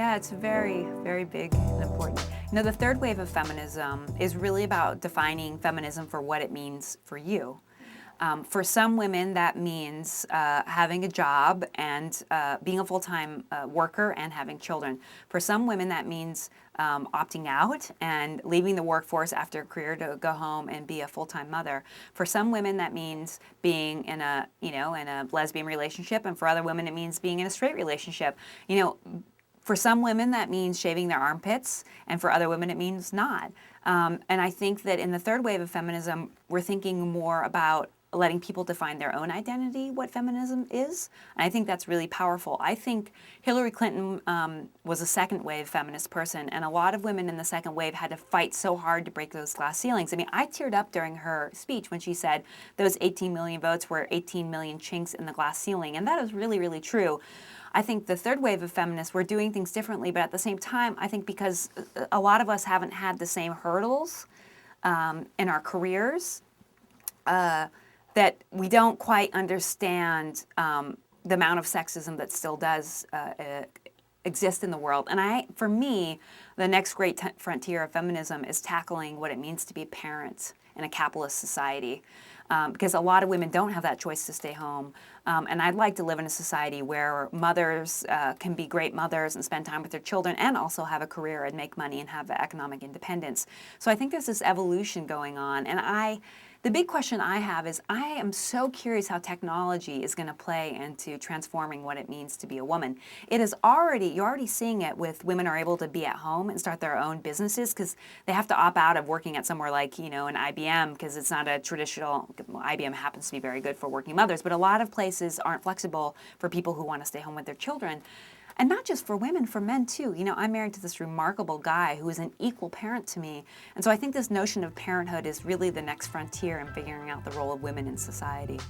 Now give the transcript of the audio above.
Yeah, it's very, very big and important. You know, the third wave of feminism is really about defining feminism for what it means for you. For some women, that means having a job and being a full-time worker and having children. For some women, that means opting out and leaving the workforce after a career to go home and be a full-time mother. For some women, that means being in a, in a lesbian relationship, and for other women, it means being in a straight relationship. For some women, that means shaving their armpits, and for other women, it means not. And I think that in the third wave of feminism, we're thinking more about letting people define their own identity, what feminism is. And I think that's really powerful. I think Hillary Clinton was a second wave feminist person, and a lot of women in the second wave had to fight so hard to break those glass ceilings. I mean, I teared up during her speech when she said those 18 million votes were 18 million chinks in the glass ceiling, and that is really, really true. I think the third wave of feminists, we're doing things differently, but at the same time, I think because a lot of us haven't had the same hurdles in our careers, that we don't quite understand the amount of sexism that still does exist in the world. And for me, the next great frontier of feminism is tackling what it means to be a parent in a capitalist society. Because a lot of women don't have that choice to stay home. And I'd like to live in a society where mothers can be great mothers and spend time with their children and also have a career and make money and have economic independence. So I think there's this evolution going on. And the big question I have is I am so curious how technology is going to play into transforming what it means to be a woman. You're already seeing it with women are able to be at home and start their own businesses because they have to opt out of working at somewhere like, an IBM because it's not a traditional, IBM happens to be very good for working mothers, but a lot of places aren't flexible for people who want to stay home with their children. And not just for women, for men too. I'm married to this remarkable guy who is an equal parent to me. And so I think this notion of parenthood is really the next frontier in figuring out the role of women in society.